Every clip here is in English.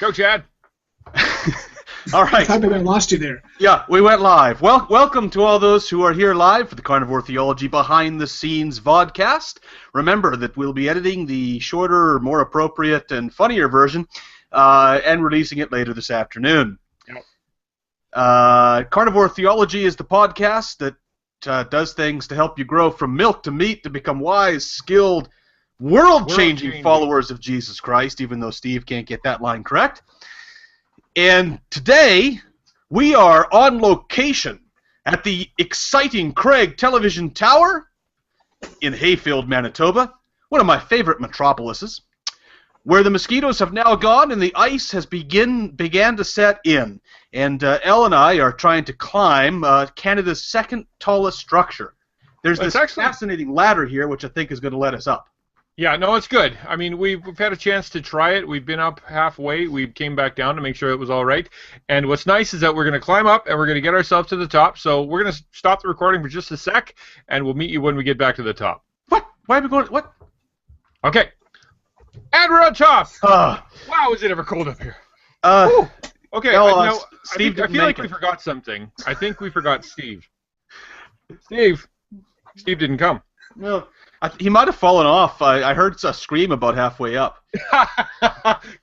Go, Chad. All right. I thought I lost you there. Yeah, we went live. Well, welcome to all those who are here live for the Carnivore Theology behind-the-scenes vodcast. Remember that we'll be editing the shorter, more appropriate, and funnier version and releasing it later this afternoon. Yep. Carnivore Theology is the podcast that does things to help you grow from milk to meat to become wise, skilled, world-changing followers of Jesus Christ, even though Steve can't get that line correct. And today, we are on location at the exciting Craig Television Tower in Hayfield, Manitoba, one of my favorite metropolises, where the mosquitoes have now gone and the ice has began to set in. And Elle and I are trying to climb Canada's second tallest structure. There's this fascinating ladder here, which I think is going to let us up. Yeah, no, it's good. I mean, we've had a chance to try it. We've been up halfway. We came back down to make sure it was all right. And what's nice is that we're going to climb up and we're going to get ourselves to the top. So we're going to stop the recording for just a sec, and we'll meet you when we get back to the top. What? Why are we going? What? Okay. And we're on top. Wow, is it ever cold up here? Okay. Steve, I feel like we forgot something. I think we forgot Steve. Steve didn't come. No. He might have fallen off. I heard a scream about halfway up.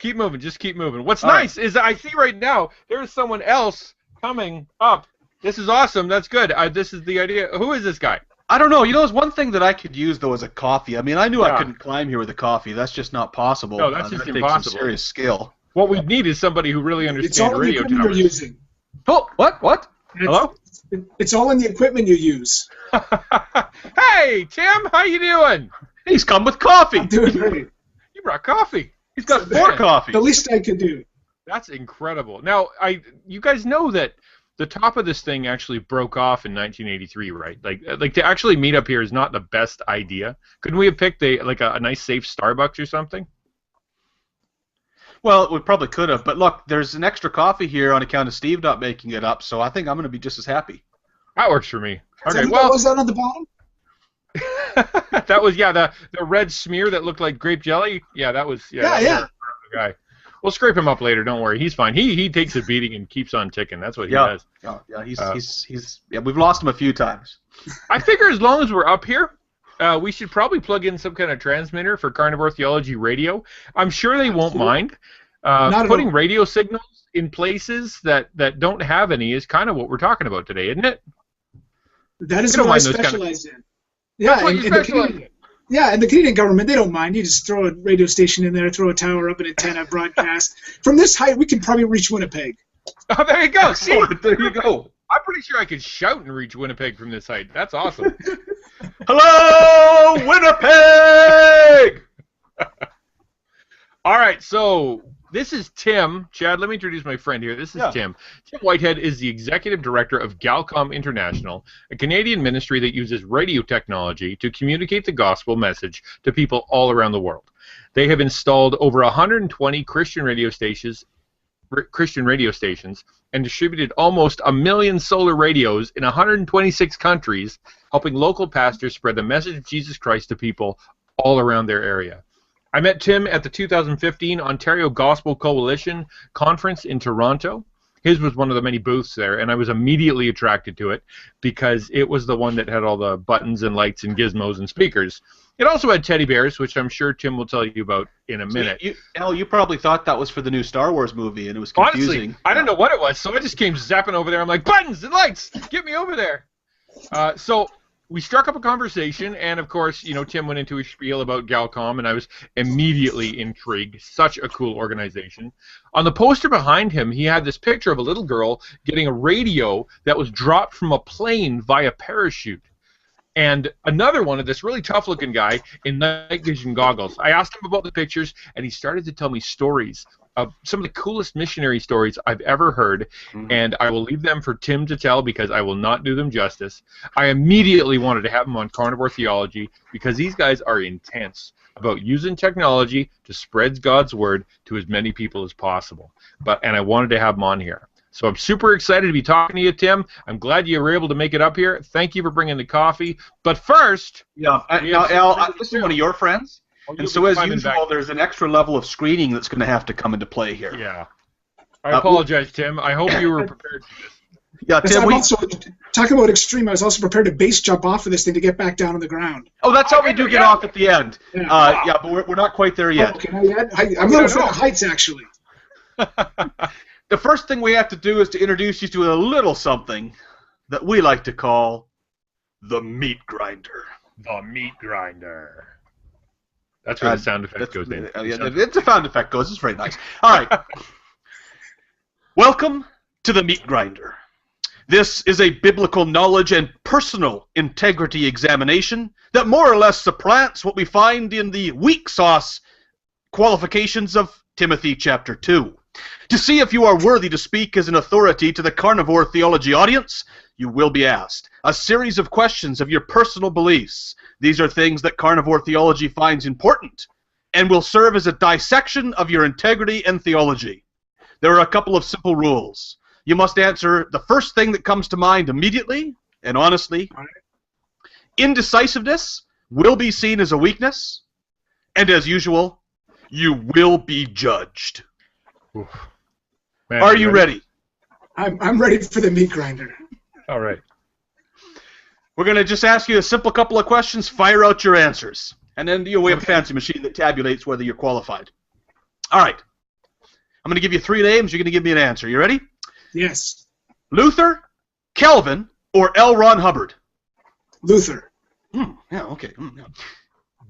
Keep moving. Just keep moving. What's nice is I see right now there is someone else coming up. This is awesome. That's good. This is the idea. Who is this guy? I don't know. You know, there's one thing that I could use, though, as a coffee. I mean, I knew I couldn't climb here with a coffee. That's just not possible. No, that's just that impossible. Takes some serious skill. What we need is somebody who really understands radio towers. It's all the equipment you're using. Oh, what? Hello? It's all in the equipment you use. Hey, Tim, how you doing? He's come with coffee. I'm doing great. You brought coffee. He's got 4 coffees. The least I could do. That's incredible. Now, you guys know that the top of this thing actually broke off in 1983, right? Like to actually meet up here is not the best idea. Couldn't we have picked a nice safe Starbucks or something? Well, we probably could have, but look, there's an extra coffee here on account of Steve not making it up, so I think I'm going to be just as happy. That works for me. Okay, well, was that on the bottom? That was the red smear that looked like grape jelly. Yeah, that was yeah. The guy. We'll scrape him up later. Don't worry, he's fine. He takes a beating and keeps on ticking. That's what he does. Yeah, he's we've lost him a few times. I figure as long as we're up here, we should probably plug in some kind of transmitter for Carnivore Theology Radio. I'm sure they won't mind. Putting radio signals in places that don't have any is kind of what we're talking about today, isn't it? That is what I specialize in. Yeah, in the Canadian government, they don't mind. You just throw a radio station in there, throw a tower up, an antenna, broadcast. From this height, we can probably reach Winnipeg. Oh, there you go. See? There you go. I'm pretty sure I could shout and reach Winnipeg from this height. That's awesome. Hello, Winnipeg! All right, so this is Tim. Chad, let me introduce my friend here. This is Tim. Tim Whitehead is the executive director of GALCOM International, a Canadian ministry that uses radio technology to communicate the gospel message to people all around the world. They have installed over 120 Christian radio stations and distributed almost 1 million solar radios in 126 countries, helping local pastors spread the message of Jesus Christ to people all around their area. I met Tim at the 2015 Ontario Gospel Coalition Conference in Toronto. His was one of the many booths there, and I was immediately attracted to it because it was the one that had all the buttons and lights and gizmos and speakers. It also had teddy bears, which I'm sure Tim will tell you about in a minute. You probably thought that was for the new Star Wars movie, and it was confusing. Honestly, I didn't know what it was, so I just came zapping over there. I'm like, buttons and lights, get me over there. So we struck up a conversation, and of course, Tim went into a spiel about GALCOM, and I was immediately intrigued. Such a cool organization. On the poster behind him, he had this picture of a little girl getting a radio that was dropped from a plane via parachute. And another one of this really tough-looking guy in night vision goggles. I asked him about the pictures, and he started to tell me stories of some of the coolest missionary stories I've ever heard, and I will leave them for Tim to tell because I will not do them justice. I immediately wanted to have him on Carnivore Theology because these guys are intense about using technology to spread God's word to as many people as possible. And I wanted to have him on here. So I'm super excited to be talking to you, Tim. I'm glad you were able to make it up here. Thank you for bringing the coffee. But first... Yeah, now, Al, this is one of your friends. And so, as usual, there's an extra level of screening that's going to have to come into play here. Yeah. I apologize, Tim. I hope you were prepared for this. Yeah, Tim, I'm also, talking about extreme, I was also prepared to base jump off of this thing to get back down on the ground. Oh, that's how we do get off at the end. Yeah, but we're not quite there yet. Okay, not yet? I'm a little afraid of heights, actually. The first thing we have to do is to introduce you to a little something that we like to call the meat grinder. The meat grinder. That's where the sound effect goes in. It's a sound effect goes. It's very nice. All right. Welcome to the meat grinder. This is a biblical knowledge and personal integrity examination that more or less supplants what we find in the weak sauce qualifications of Timothy chapter 2. To see if you are worthy to speak as an authority to the Carnivore Theology audience, you will be asked a series of questions of your personal beliefs. These are things that Carnivore Theology finds important and will serve as a dissection of your integrity and theology. There are a couple of simple rules. You must answer the first thing that comes to mind immediately and honestly. Indecisiveness will be seen as a weakness, and as usual, you will be judged. Man, are you ready? I'm ready for the meat grinder. All right. We're going to just ask you a simple couple of questions, fire out your answers, and then we have a fancy machine that tabulates whether you're qualified. All right. I'm going to give you 3 names. You're going to give me an answer. You ready? Yes. Luther, Calvin, or L. Ron Hubbard? Luther. Yeah, okay. Yeah.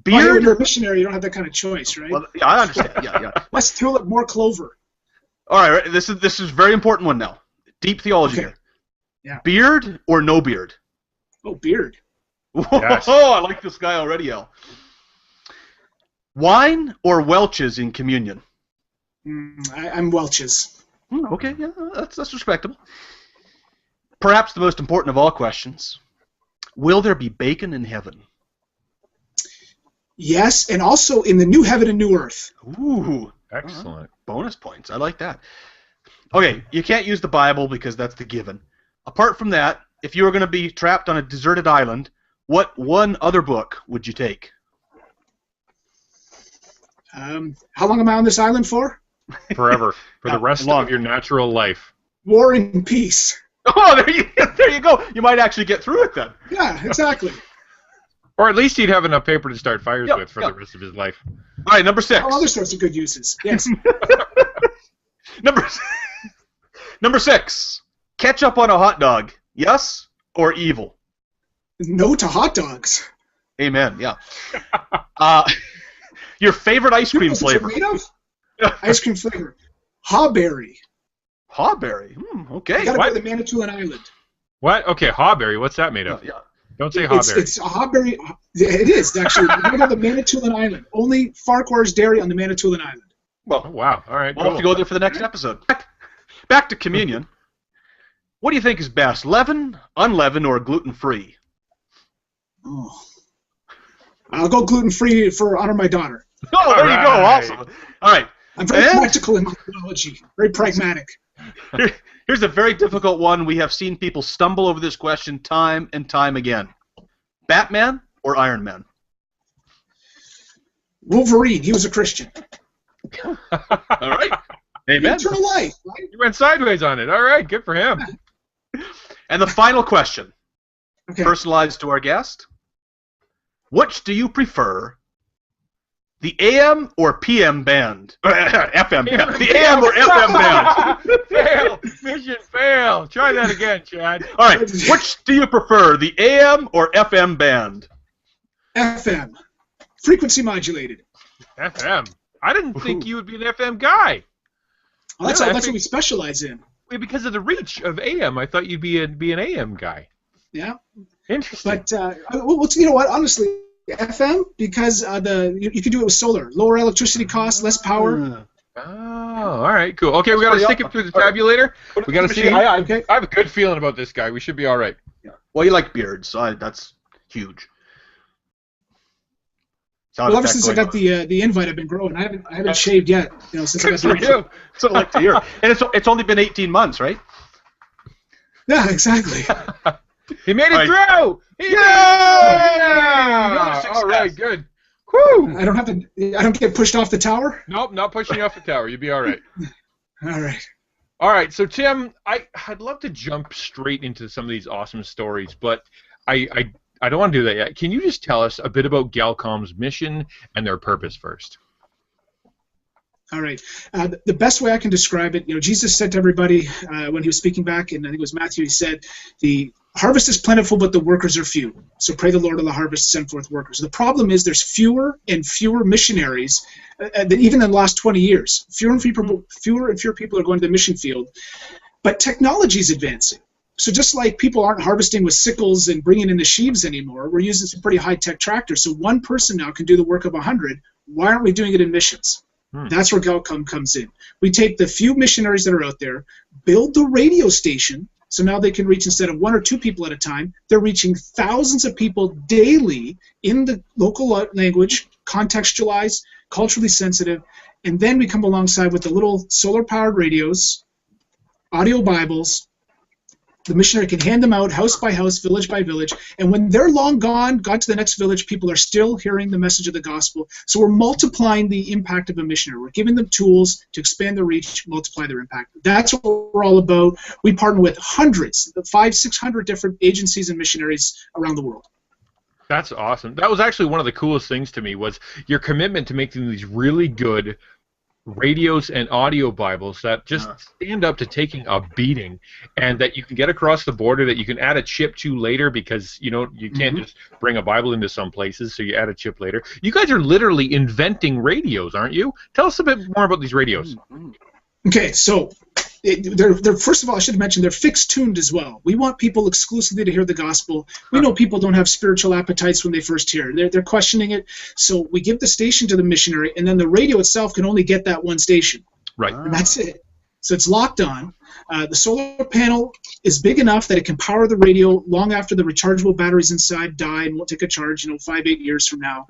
Beard? Well, you're a missionary. You don't have that kind of choice, right? Well, yeah, I understand. Yeah. Less tulip, more clover. All right. This is a very important one now. Deep theology here. Yeah. Beard or no beard? Oh, beard. Yes. Oh, I like this guy already, Al. Wine or Welch's in communion? I'm Welch's. Okay, yeah, that's respectable. Perhaps the most important of all questions. Will there be bacon in heaven? Yes, and also in the new heaven and new earth. Ooh. Excellent. Bonus points. I like that. Okay, you can't use the Bible because that's the given. Apart from that, if you were going to be trapped on a deserted island, what one other book would you take? How long am I on this island for? Forever. For the rest of your natural life. War and Peace. Oh, there you go. You might actually get through it then. Yeah, exactly. Or at least he'd have enough paper to start fires with for the rest of his life. All right, number 6. Oh, other sorts of good uses. Yes. Number 6. Ketchup on a hot dog. Yes or evil? No to hot dogs. Amen. Yeah. Your favorite ice cream flavor? Made of? Ice cream flavor. Hawberry. Hawberry. Okay. You gotta go to the Manitoulin Island. What? Okay, hawberry. What's that made of? Yeah. Don't say hawberry. It's a hawberry. It is actually. You gotta go to the Manitoulin Island. Only Farquhar's Dairy on the Manitoulin Island. Well, oh, wow. All right. We'll have to go there for the next episode. Back to communion. What do you think is best, leaven, unleavened, or gluten-free? Oh. I'll go gluten-free for honor my daughter. Oh, there you go. Awesome. All right. I'm very practical in my theology. Very pragmatic. Here's a very difficult one. We have seen people stumble over this question time and time again. Batman or Iron Man? Wolverine. He was a Christian. All right. Amen. Eternal life, right? You went sideways on it. All right. Good for him. And the final question, okay. Personalized to our guest. Which do you prefer, the AM or PM band? FM band. The AM or FM band? Fail. Mission fail. Try that again, Chad. All right. Which do you prefer, the AM or FM band? FM. Frequency modulated. FM. I didn't think you would be an FM guy. Well, that's what we specialize in. Because of the reach of AM, I thought you'd be an AM guy. Yeah. Interesting. But well, you know what? Honestly, FM because you can do it with solar, lower electricity costs, less power. Oh, all right, cool. Okay, we got to stick it through the tabulator. We got to see. I have a good feeling about this guy. We should be all right. Yeah. Well, you like beards, so that's huge. Well, ever since I got the invite, I've been growing. I haven't shaved yet. You know, since I got the invite. So I like to hear. And it's only been 18 months, right? Yeah, exactly. He made it through! Yeah! All right, good. Whew! I don't get pushed off the tower? Nope, not pushing you off the tower. You'll be all right. All right. All right, so Tim, I'd love to jump straight into some of these awesome stories, but I don't want to do that yet. Can you just tell us a bit about GALCOM's mission and their purpose first? All right. The best way I can describe it, Jesus said to everybody when he was speaking back, and I think it was Matthew, he said, the harvest is plentiful, but the workers are few. So pray the Lord of the harvest send forth workers. The problem is there's fewer and fewer missionaries, even in the last 20 years. Fewer and fewer people are going to the mission field. But technology is advancing. So just like people aren't harvesting with sickles and bringing in the sheaves anymore, we're using some pretty high-tech tractors. So one person now can do the work of 100. Why aren't we doing it in missions? That's where GALCOM comes in. We take the few missionaries that are out there, build the radio station, so now they can reach, instead of 1 or 2 people at a time, they're reaching thousands of people daily in the local language, contextualized, culturally sensitive, and then we come alongside with the little solar-powered radios, audio Bibles. The missionary can hand them out house by house, village by village, and when they're long gone to the next village, people are still hearing the message of the gospel. So we're multiplying the impact of a missionary. We're giving them tools to expand their reach, multiply their impact. That's what we're all about. We partner with hundreds, 500-600 different agencies and missionaries around the world. That's awesome. That was actually one of the coolest things to me, was your commitment to making these really good radios and audio Bibles that just stand up to taking a beating, and that you can get across the border, that you can add a chip to later, because you can't just bring a Bible into some places, so you add a chip later. You guys are literally inventing radios, aren't you? Tell us a bit more about these radios. Okay, so they're first of all, I should mention they're fixed tuned as well. We want people exclusively to hear the gospel. We know people don't have spiritual appetites when they first hear it. They're questioning it. So we give the station to the missionary, and then the radio itself can only get that one station. Right. And that's it. So it's locked on. The solar panel is big enough that it can power the radio long after the rechargeable batteries inside die and won't take a charge, 5-8 years from now.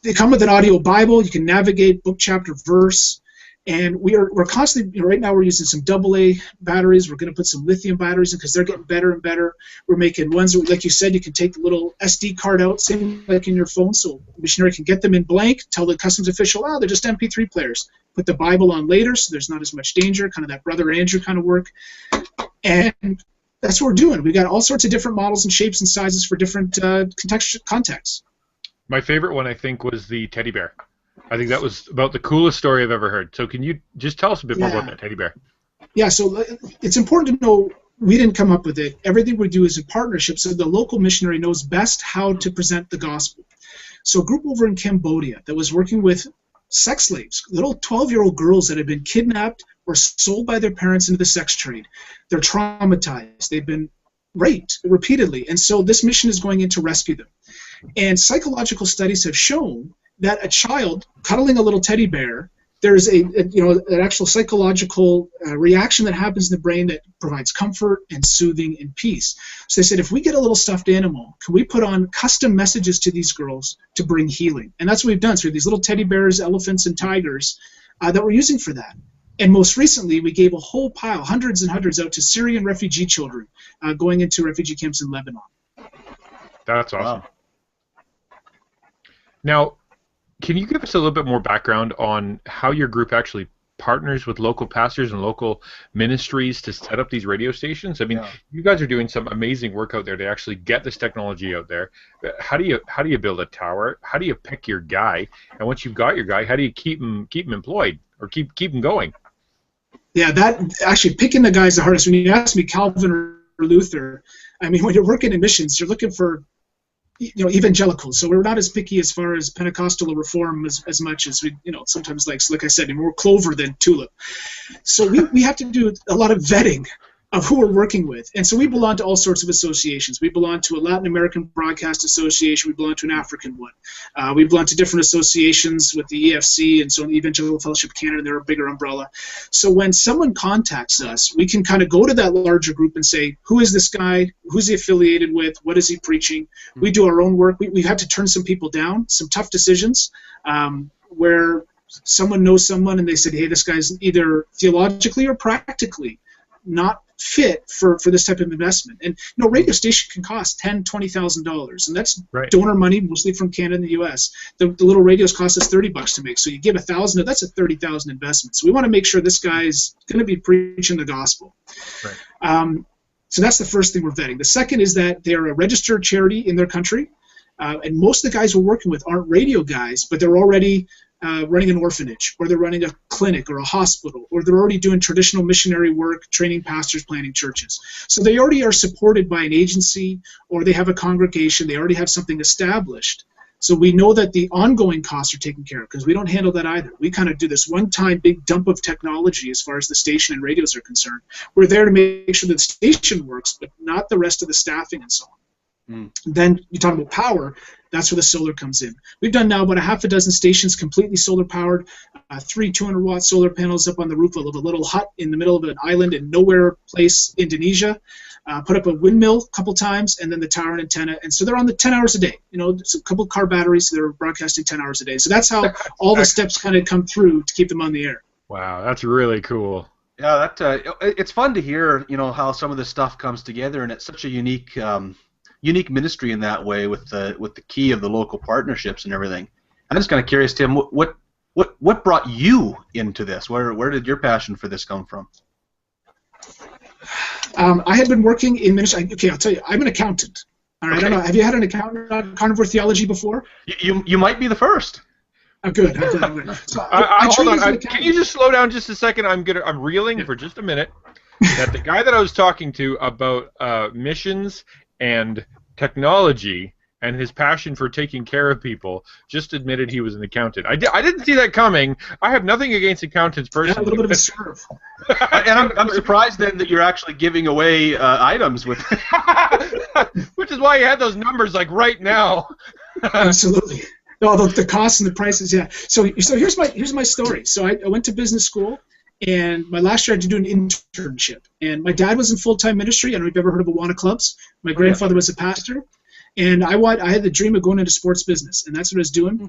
They come with an audio Bible. You can navigate book, chapter, verse. And we're constantly, right now we're using some AA batteries. We're going to put some lithium batteries in because they're getting better and better. We're making ones that, like you said, you can take the little SD card out, same like in your phone, so the missionary can get them in blank, tell the customs official, they're just MP3 players. Put the Bible on later so there's not as much danger, kind of that Brother Andrew kind of work. And that's what we're doing. We've got all sorts of different models and shapes and sizes for different contexts. My favorite one, I think, was the teddy bear. I think that was about the coolest story I've ever heard. So can you just tell us a bit more about that teddy bear? Yeah, so it's important to know we didn't come up with it. Everything we do is in partnership, so the local missionary knows best how to present the gospel. So a group over in Cambodia that was working with sex slaves, little 12-year-old girls that had been kidnapped or sold by their parents into the sex trade. They're traumatized. They've been raped repeatedly, and so this mission is going in to rescue them. And psychological studies have shown that a child cuddling a little teddy bear, there's an actual psychological reaction that happens in the brain that provides comfort and soothing and peace. So they said, if we get a little stuffed animal, can we put on custom messages to these girls to bring healing? And that's what we've done. So we have these little teddy bears, elephants, and tigers that we're using for that. And most recently, we gave a whole pile, hundreds and hundreds, out to Syrian refugee children going into refugee camps in Lebanon. That's awesome. Wow. Now, can you give us a little bit more background on how your group actually partners with local pastors and local ministries to set up these radio stations? I mean, you guys are doing some amazing work out there to actually get this technology out there. How do you build a tower? How do you pick your guy? And once you've got your guy, how do you keep him employed or keep him going? Yeah, that actually picking the guy is the hardest. When you ask me, Calvin or Luther, I mean, when you're working in missions, you're looking for evangelicals. So we're not as picky as far as Pentecostal or Reform as much as we, sometimes like I said, more clover than tulip. So we have to do a lot of vetting of who we're working with. And so we belong to all sorts of associations. We belong to a Latin American Broadcast Association. We belong to an African one. We belong to different associations with the EFC and so on, Evangelical Fellowship Canada. They're a bigger umbrella. So when someone contacts us, we can kind of go to that larger group and say, who is this guy? Who's he affiliated with? What is he preaching? We do our own work. We had to turn some people down, some tough decisions where someone knows someone and they said, hey, this guy's either theologically or practically not fit for this type of investment. And radio station can cost $10,000-$20,000, and that's donor money, mostly from Canada and the U.S. The little radios cost us $30 to make, so you give $1,000, that's a $30,000 investment. So we want to make sure this guy's going to be preaching the gospel. Right. So that's the first thing we're vetting. The second is that they're a registered charity in their country, and most of the guys we're working with aren't radio guys, but they're already running an orphanage, or they're running a clinic or a hospital, or they're already doing traditional missionary work, training pastors, planting churches. So they already are supported by an agency, or they have a congregation, they already have something established. So we know that the ongoing costs are taken care of, because we don't handle that either. We kind of do this one-time big dump of technology as far as the station and radios are concerned. We're there to make sure that the station works, but not the rest of the staffing and so on. Then you talk about power, that's where the solar comes in. We've done now about a half a dozen stations completely solar powered, 3 200-watt solar panels up on the roof of a little hut in the middle of an island in nowhere place, Indonesia. Put up a windmill a couple times, and then the tower and antenna, and so they're on the 10 hours a day. It's a couple car batteries, so they're broadcasting 10 hours a day. So that's how all the steps kind of come through to keep them on the air. Wow, that's really cool. Yeah, it's fun to hear, how some of this stuff comes together, and it's such a unique ministry in that way, with the key of the local partnerships and everything. I'm just kind of curious, Tim, what brought you into this? Where did your passion for this come from? I had been working in ministry. Okay, I'll tell you, I'm an accountant. All right, okay. I don't know. Have you had an accountant on Carnivore Theology before? You might be the first. Oh, good. I'm good. So hold on. Can you just slow down just a second? I'm reeling for just a minute. That the guy that I was talking to about missions and technology and his passion for taking care of people just admitted he was an accountant. I didn't see that coming. I have nothing against accountants personally. Yeah, a little bit of a serve. And I'm surprised then that you're actually giving away items with, which is why you had those numbers like right now. Absolutely. No, the costs and the prices, yeah. So here's my story. So I went to business school, and my last year I had to do an internship. And my dad was in full-time ministry. I don't know if you've ever heard of Awana Clubs. My grandfather was a pastor. And I had the dream of going into sports business, and that's what I was doing.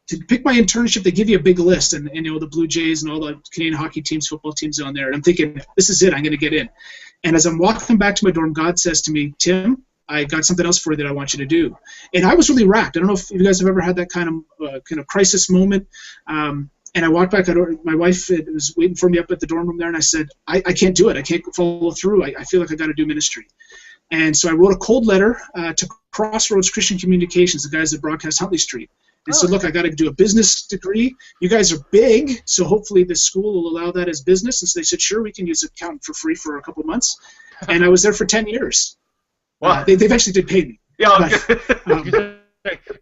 To pick my internship, they give you a big list, and the Blue Jays and all the Canadian hockey teams, football teams on there. And I'm thinking, this is it, I'm going to get in. And as I'm walking back to my dorm, God says to me, Tim, I got something else for you that I want you to do. And I was really racked. I don't know if you guys have ever had that kind of crisis moment. And I walked back. My wife was waiting for me up at the dorm room there, and I said, I can't do it. I can't follow through. I feel like I got to do ministry. And so I wrote a cold letter to Crossroads Christian Communications, the guys that broadcast Huntley Street, and said, look, I got to do a business degree. You guys are big, so hopefully the school will allow that as business. And so they said, sure, we can use accountant for free for a couple of months. And I was there for 10 years. Wow. They eventually did pay me. Yeah.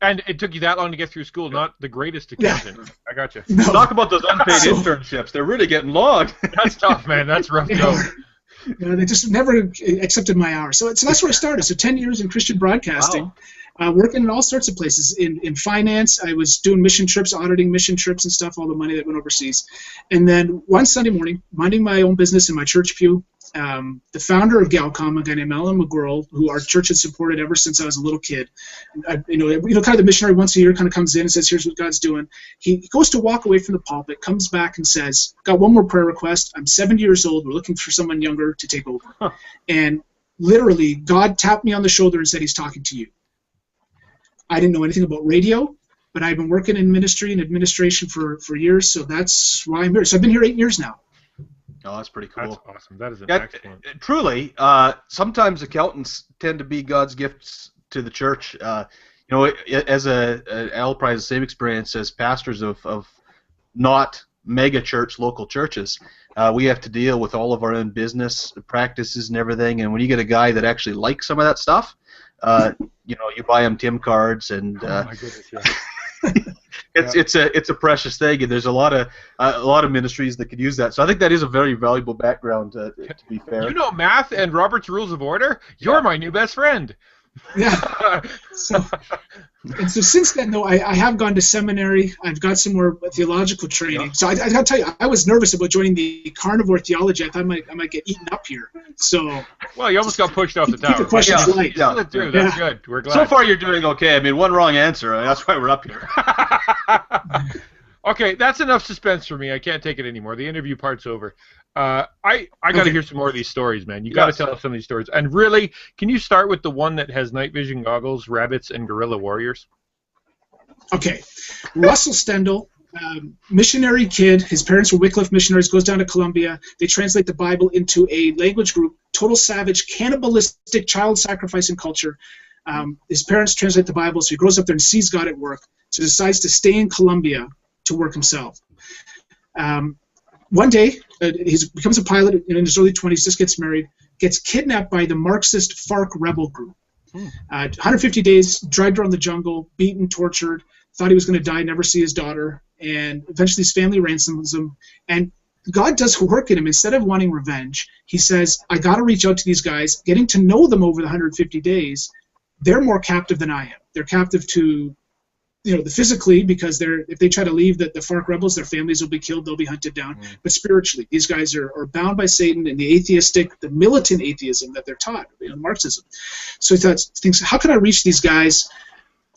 And it took you that long to get through school, not the greatest accountant. Yeah. I got you. No. Talk about those unpaid internships. They're really getting long. That's tough, man. That's rough going. They just never accepted my hours. So that's where I started. So 10 years in Christian broadcasting, working in all sorts of places. In finance, I was doing mission trips, auditing mission trips and stuff, all the money that went overseas. And then one Sunday morning, minding my own business in my church pew, the founder of GALCOM, a guy named Alan McGurl, who our church had supported ever since I was a little kid, kind of the missionary once a year kind of comes in and says, here's what God's doing. He goes to walk away from the pulpit, comes back and says, got one more prayer request. I'm 70 years old. We're looking for someone younger to take over. Huh. And literally, God tapped me on the shoulder and said, he's talking to you. I didn't know anything about radio, but I've been working in ministry and administration for years, so that's why I'm here. So I've been here 8 years now. Oh, that's pretty cool. That's awesome. That is excellent. Truly, sometimes accountants tend to be God's gifts to the church. As Al probably has the same experience as pastors of not mega church local churches. We have to deal with all of our own business practices and everything. And when you get a guy that actually likes some of that stuff, you buy him Tim cards and. Oh my goodness! Yeah. It's a precious thing, and there's a lot of ministries that could use that. So I think that is a very valuable background. To be fair, math and Robert's Rules of Order. You're my new best friend. Yeah. So since then, though, I have gone to seminary. I've got some more theological training. Yeah. So I got to tell you, I was nervous about joining the Carnivore Theology. I thought I might get eaten up here. So. Well, you almost got pushed off the tower. Keep the questions light. Yeah. That's good. We're glad. So far, you're doing okay. I mean, one wrong answer. That's why we're up here. Okay, that's enough suspense for me. I can't take it anymore. The interview part's over. I got to hear some more of these stories, man. You got to tell us some of these stories. And really, can you start with the one that has night vision goggles, rabbits, and guerrilla warriors? Okay. Russell Stendhal, missionary kid. His parents were Wycliffe missionaries, goes down to Colombia. They translate the Bible into a language group, total savage, cannibalistic, child sacrificing culture. His parents translate the Bible, so he grows up there and sees God at work, so decides to stay in Colombia to work himself. One day, he becomes a pilot in his early 20s, just gets married, gets kidnapped by the Marxist FARC rebel group. 150 days, dragged around the jungle, beaten, tortured, thought he was going to die, never see his daughter, and eventually his family ransoms him. And God does work in him. Instead of wanting revenge, he says, I got to reach out to these guys, getting to know them over the 150 days. They're more captive than I am. They're captive to, the physically, because if they try to leave the FARC rebels, their families will be killed, they'll be hunted down. But spiritually, these guys are bound by Satan and the militant atheism that they're taught, Marxism. So he thinks, how can I reach these guys?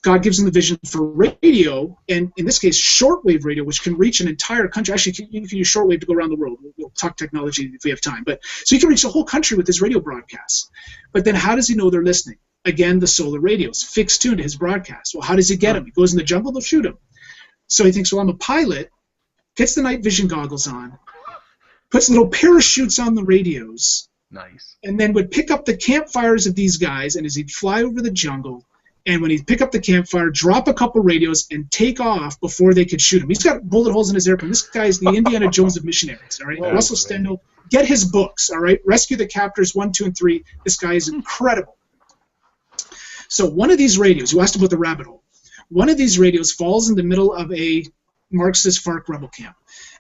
God gives him the vision for radio, and in this case, shortwave radio, which can reach an entire country. Actually, you can use shortwave to go around the world. We'll talk technology if we have time. So you can reach the whole country with his radio broadcasts. But then how does he know they're listening? Again, the solar radios, fixed tuned to his broadcast. Well, how does he get them? He goes in the jungle, they'll shoot him. So he thinks, well, I'm a pilot, gets the night vision goggles on, puts little parachutes on the radios, nice, and then would pick up the campfires of these guys, and as he'd fly over the jungle, and when he'd pick up the campfire, drop a couple radios, and take off before they could shoot him. He's got bullet holes in his airplane. This guy is the Indiana Jones of missionaries, all right? Russell Stendhal, get his books, all right? Rescue the Captors 1, 2, and 3. This guy is incredible. So one of these radios, you asked about the rabbit hole, one of these radios falls in the middle of a Marxist FARC rebel camp.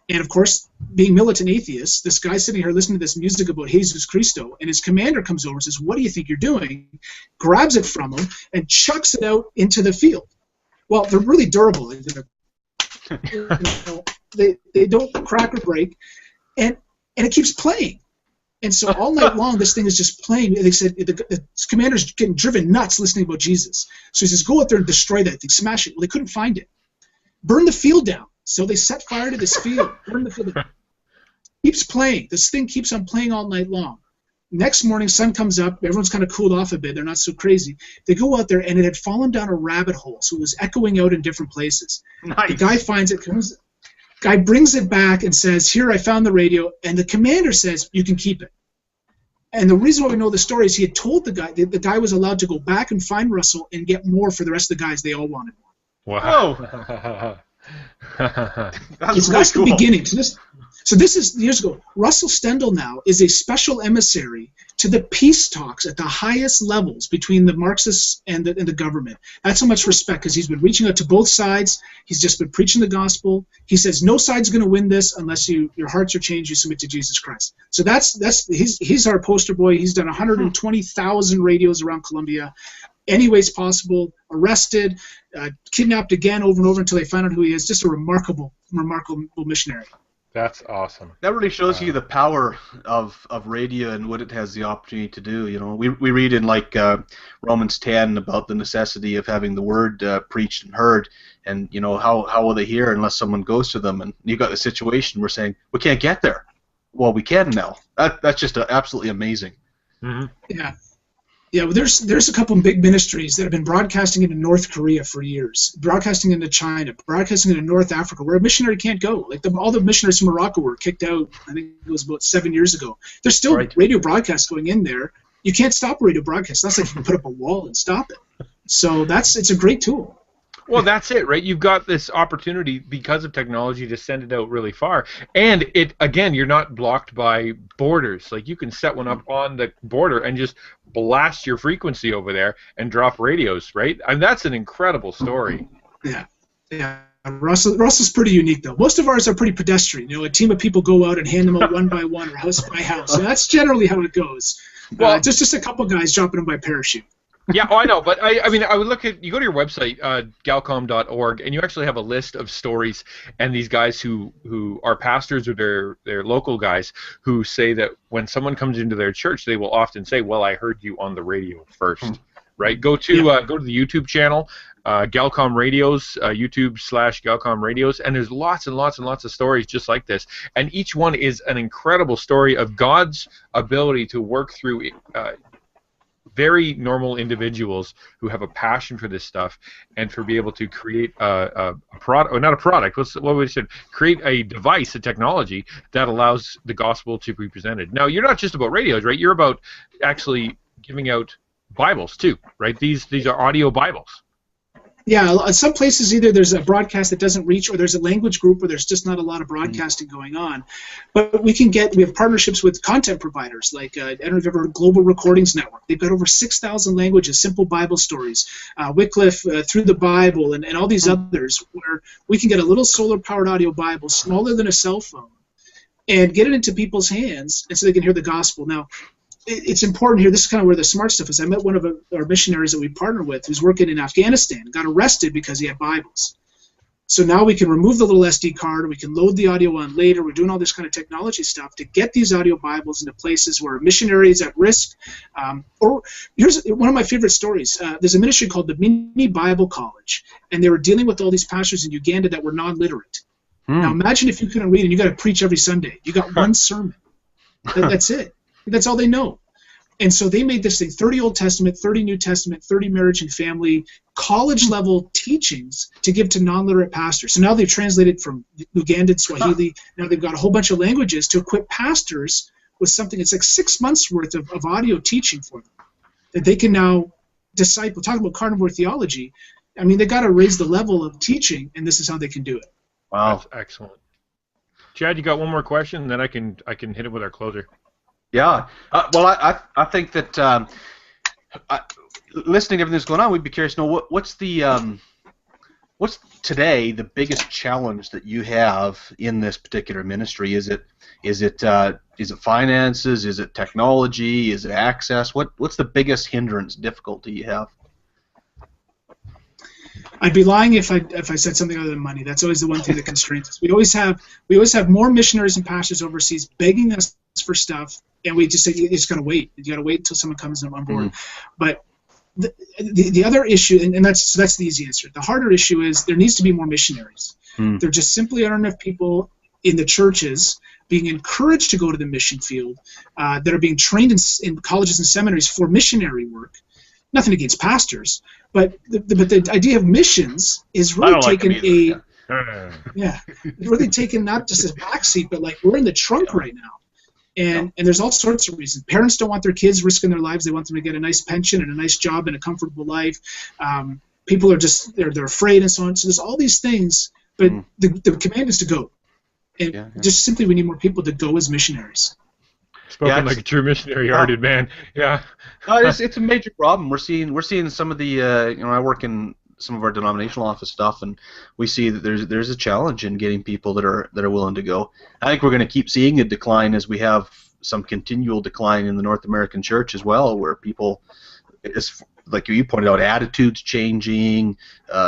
And of course, being militant atheists, this guy's sitting here listening to this music about Jesus Cristo, and his commander comes over and says, what do you think you're doing? Grabs it from him and chucks it out into the field. Well, they're really durable. They don't crack or break, and it keeps playing. And so all night long, this thing is just playing. They said the commander's getting driven nuts listening about Jesus. So he says, go out there and destroy that thing, smash it. Well, they couldn't find it. Burn the field down. So they set fire to this field. Burn the field down. Keeps playing. This thing keeps on playing all night long. Next morning, sun comes up. Everyone's kind of cooled off a bit. They're not so crazy. They go out there, and it had fallen down a rabbit hole. So it was echoing out in different places. Nice. The guy finds it, guy brings it back and says, here, I found the radio. And the commander says, you can keep it. And the reason why we know the story is he had told the guy was allowed to go back and find Russell and get more for the rest of the guys. They all wanted more. Wow. That's really cool. The beginning. So this is years ago. Russell Stendhal now is a special emissary to the peace talks at the highest levels between the Marxists and the government. That's how much respect, because he's been reaching out to both sides. He's just been preaching the gospel. He says no side's going to win this unless your hearts are changed, you submit to Jesus Christ. So he's our poster boy. He's done 120,000 radios around Colombia. Any ways possible, arrested, kidnapped again over and over until they find out who he is. Just a remarkable missionary. That's awesome. That really shows you the power of radio and what it has the opportunity to do. We read in Romans 10 about the necessity of having the word preached and heard, and how will they hear unless someone goes to them? And you got the situation we're saying we can't get there. Well, we can now. That's just absolutely amazing. Mm-hmm. Yeah. Yeah, well, there's a couple of big ministries that have been broadcasting into North Korea for years, broadcasting into China, broadcasting into North Africa, where a missionary can't go. All the missionaries from Morocco were kicked out, I think it was about 7 years ago. There's still radio broadcasts going in there. You can't stop a radio broadcast. That's like you can put up a wall and stop it. So it's a great tool. Well, that's it, right? You've got this opportunity because of technology to send it out really far. And you're not blocked by borders. Like, you can set one up on the border and just blast your frequency over there and drop radios, right? And that's an incredible story. Yeah. Russell's pretty unique, though. Most of ours are pretty pedestrian. A team of people go out and hand them out one by one or house by house. And that's generally how it goes. Well, just a couple guys dropping them by parachute. Yeah, I know, but I would look at, you go to your website, galcom.org, and you actually have a list of stories, and these guys who are pastors or they're local guys who say that when someone comes into their church, they will often say, well, I heard you on the radio first, right? Go to the YouTube channel, GALCOM Radios, YouTube/GALCOM Radios, and there's lots and lots and lots of stories just like this. And each one is an incredible story of God's ability to work through very normal individuals who have a passion for this stuff, and for be able to create a product, or not a product, what we said, create a device, a technology that allows the gospel to be presented. Now, you're not just about radios, right? You're about actually giving out Bibles too, right? These are audio Bibles. Yeah, in some places either there's a broadcast that doesn't reach, or there's a language group where there's just not a lot of broadcasting going on. But we have partnerships with content providers like, I don't know if you've ever heard of Global Recordings Network. They've got over 6,000 languages, simple Bible stories, Wycliffe, Through the Bible, and all these others, where we can get a little solar-powered audio Bible, smaller than a cell phone, and get it into people's hands, and so they can hear the gospel. Now, it's important here. This is kind of where the smart stuff is. I met one of our missionaries that we partner with who's working in Afghanistan, got arrested because he had Bibles. So now we can remove the little SD card, we can load the audio on later. We're doing all this kind of technology stuff to get these audio Bibles into places where missionaries at risk. Or here's one of my favorite stories. There's a ministry called the Mini Bible College, and they were dealing with all these pastors in Uganda that were non-literate. Now imagine if you couldn't read and you got to preach every Sunday. You got one sermon. That's it. That's all they know. And so they made this thing, 30 Old Testament, 30 New Testament, 30 marriage and family, college-level teachings to give to non-literate pastors. So now they've translated from Ugandan, Swahili. Now they've got a whole bunch of languages to equip pastors with something. It's like 6 months' worth of audio teaching for them that they can now disciple. Talking about carnivore theology, I mean, they got to raise the level of teaching, and this is how they can do it. Wow. That's excellent. Chad, you got one more question, and then I can hit it with our closer. Yeah. Well, I think that listening to everything that's going on, we'd be curious to know what's today the biggest challenge that you have in this particular ministry? Is it finances? Is it technology? Is it access? What's the biggest hindrance, difficulty you have? I'd be lying if I said something other than money. That's always the one thing that constrains us. We always have more missionaries and pastors overseas begging us for stuff, and we just say, you just got to wait. You got to wait until someone comes on board. But the other issue, and that's the easy answer. The harder issue is there needs to be more missionaries. There just simply aren't enough people in the churches being encouraged to go to the mission field that are being trained in colleges and seminaries for missionary work. Nothing against pastors, but the idea of missions is really really taken not just a backseat, but like we're in the trunk right now. And there's all sorts of reasons. Parents don't want their kids risking their lives. They want them to get a nice pension and a nice job and a comfortable life. People are just they're afraid and so on. So there's all these things, but the command is to go. And just simply we need more people to go as missionaries. Spoken like a true missionary-hearted man. Yeah. It's a major problem. We're seeing some of the I work in some of our denominational office stuff, and we see that there's a challenge in getting people that are willing to go. I think we're going to keep seeing a decline as we have some continual decline in the North American church as well, where people, like you pointed out, attitudes changing,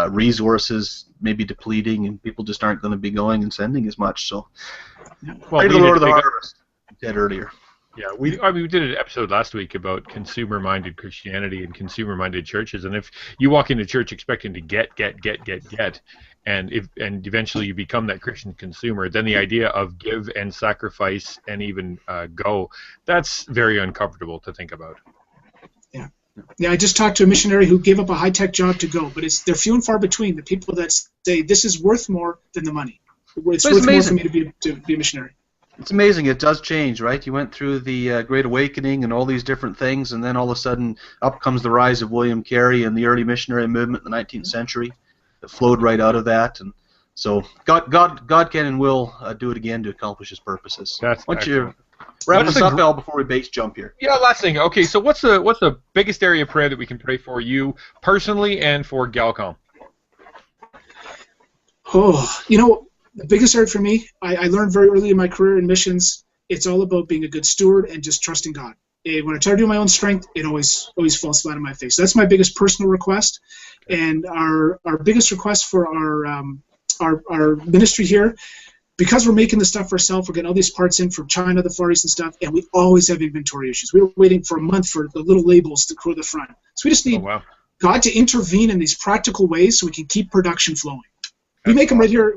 resources maybe depleting, and people just aren't going to be going and sending as much. So, pray to the Lord of the harvest. Said earlier. Yeah, we did an episode last week about consumer-minded Christianity and consumer-minded churches, and if you walk into church expecting to get, and eventually you become that Christian consumer, then the idea of give and sacrifice and even go, that's very uncomfortable to think about. Yeah, I just talked to a missionary who gave up a high-tech job to go, but they're few and far between the people that say this is worth more than the money. It's worth more for me to be a missionary. It's amazing. It does change, right? You went through the Great Awakening and all these different things, and then all of a sudden up comes the rise of William Carey and the early missionary movement in the 19th century that flowed right out of that. And so God can and will do it again to accomplish His purposes. Why don't you wrap us up, Al, before we base jump here? Yeah, last thing. Okay, so what's the biggest area of prayer that we can pray for you personally and for GALCOM? The biggest area for me, I learned very early in my career in missions, it's all about being a good steward and just trusting God. And when I try to do my own strength, it always falls flat on my face. So that's my biggest personal request. And our biggest request for our ministry here, because we're making the stuff ourselves, we're getting all these parts in from China, the Far East and stuff, and we always have inventory issues. We were waiting for a month for the little labels to go to the front. So we just need God to intervene in these practical ways so we can keep production flowing. We make them right here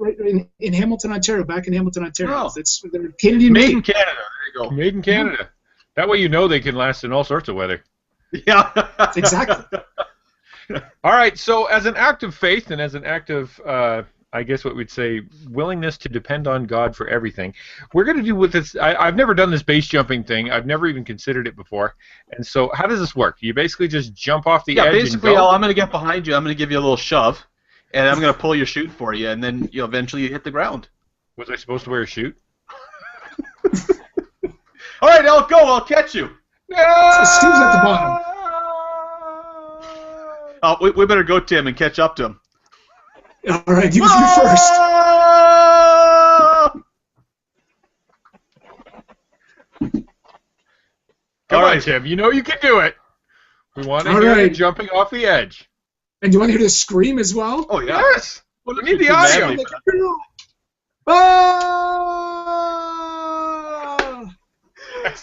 in Hamilton, Ontario, back in Hamilton, Ontario. Oh. They're Canadian made in Canada. There you go. Made in Canada. That way you know they can last in all sorts of weather. Yeah. Exactly. All right, so as an act of faith and as an act of, I guess what we'd say, willingness to depend on God for everything, we're going to do with this. I've never done this base jumping thing. I've never even considered it before. And so how does this work? You basically just jump off the edge basically, and go? I'm going to get behind you. I'm going to give you a little shove, and I'm going to pull your chute for you, and then eventually you hit the ground. Was I supposed to wear a chute? All right, I'll go. I'll catch you. So Steve's at the bottom. We better go, Tim, and catch up to him. All right, you first. Come on, Tim. You know you can do it. We want to hear you jumping off the edge. And do you want to hear the scream as well? Oh, yeah. Yes. Well, we need the audio.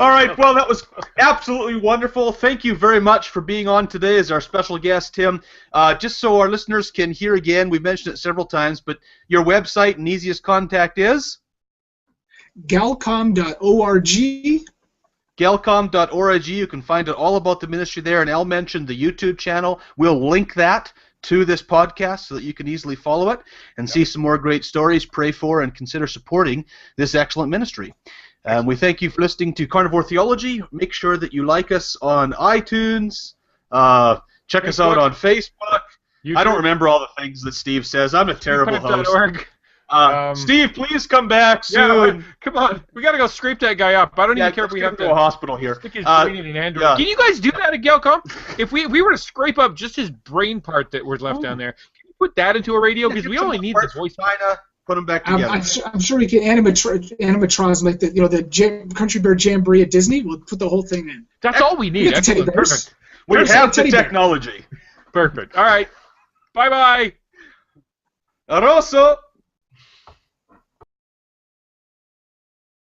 All right, well, that was absolutely wonderful. Thank you very much for being on today as our special guest, Tim. Just so our listeners can hear again, we've mentioned it several times, but your website and easiest contact is? GALCOM.org. GALCOM.org. You can find out all about the ministry there, and Al mentioned the YouTube channel. We'll link that to this podcast so that you can easily follow it and see some more great stories, pray for, and consider supporting this excellent ministry. We thank you for listening to Carnivore Theology. Make sure that you like us on iTunes. Check us out on Facebook. YouTube. I don't remember all the things that Steve says. I'm a terrible host. Steve, please come back soon. Yeah, come on. We got to go scrape that guy up. I don't even care if we have to go to a hospital here. Stick his brain in an Android. Yeah. Can you guys do that at GALCOM? If we were to scrape up just his brain part that was left down there, can you put that into a radio? Because we only need the voice. Put them back together. I'm sure we can animatrons like the Country Bear Jamboree at Disney. We'll put the whole thing in. That's all we need. Excellent. Perfect. We have the technology. Perfect. All right. Bye-bye. Rosso.